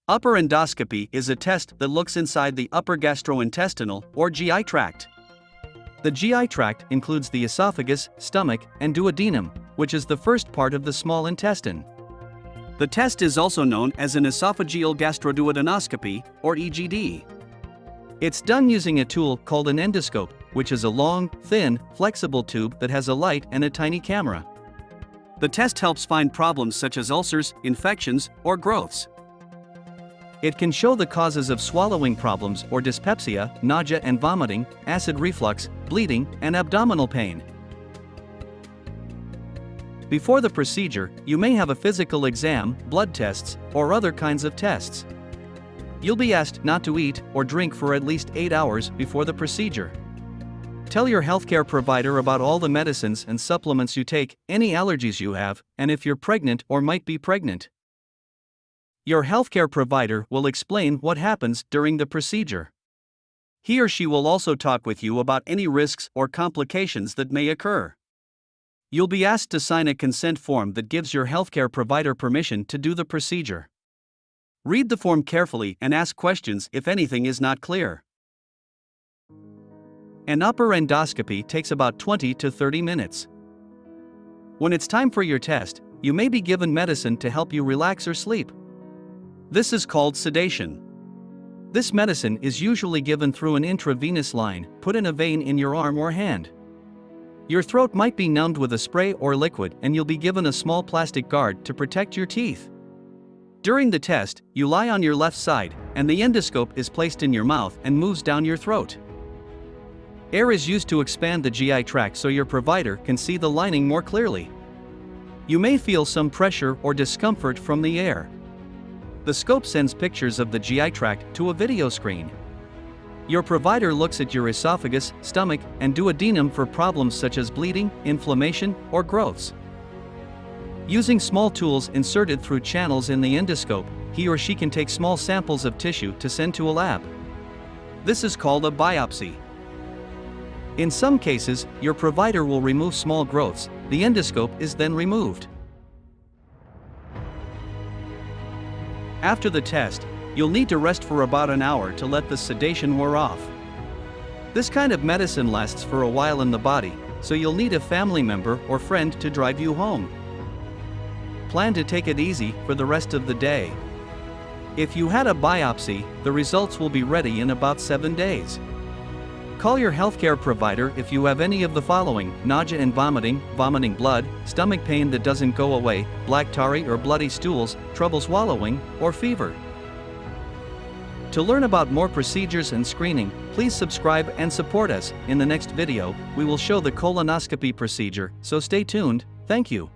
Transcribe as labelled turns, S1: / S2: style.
S1: Upper endoscopy is a test that looks inside the upper gastrointestinal or GI tract. The GI tract includes the esophagus, stomach, and duodenum, which is the first part of the small intestine. The test is also known as an esophageal gastroduodenoscopy or EGD. It's done using a tool called an endoscope, which is a long, thin, flexible tube that has a light and a tiny camera. The test helps find problems such as ulcers, infections, or growths. It can show the causes of swallowing problems or dyspepsia, nausea and vomiting, acid reflux, bleeding, and abdominal pain. Before the procedure, you may have a physical exam, blood tests, or other kinds of tests. You'll be asked not to eat or drink for at least 8 hours before the procedure. Tell your healthcare provider about all the medicines and supplements you take, any allergies you have, and if you're pregnant or might be pregnant. Your healthcare provider will explain what happens during the procedure. He or she will also talk with you about any risks or complications that may occur. You'll be asked to sign a consent form that gives your healthcare provider permission to do the procedure. Read the form carefully and ask questions if anything is not clear. An upper endoscopy takes about 20 to 30 minutes. When it's time for your test, you may be given medicine to help you relax or sleep. This is called sedation. This medicine is usually given through an intravenous line, put in a vein in your arm or hand. Your throat might be numbed with a spray or liquid, and you'll be given a small plastic guard to protect your teeth. During the test, you lie on your left side, and the endoscope is placed in your mouth and moves down your throat. Air is used to expand the GI tract so your provider can see the lining more clearly. You may feel some pressure or discomfort from the air. The scope sends pictures of the GI tract to a video screen. Your provider looks at your esophagus, stomach, and duodenum for problems such as bleeding, inflammation, or growths. Using small tools inserted through channels in the endoscope, he or she can take small samples of tissue to send to a lab. This is called a biopsy. In some cases, your provider will remove small growths. The endoscope is then removed. After the test, you'll need to rest for about an hour to let the sedation wear off. This kind of medicine lasts for a while in the body, so you'll need a family member or friend to drive you home. Plan to take it easy for the rest of the day. If you had a biopsy, the results will be ready in about 7 days. Call your healthcare provider if you have any of the following: nausea and vomiting, vomiting blood, stomach pain that doesn't go away, black tarry or bloody stools, trouble swallowing, or fever. To learn about more procedures and screening, please subscribe and support us. In the next video, we will show the colonoscopy procedure, so stay tuned. Thank you.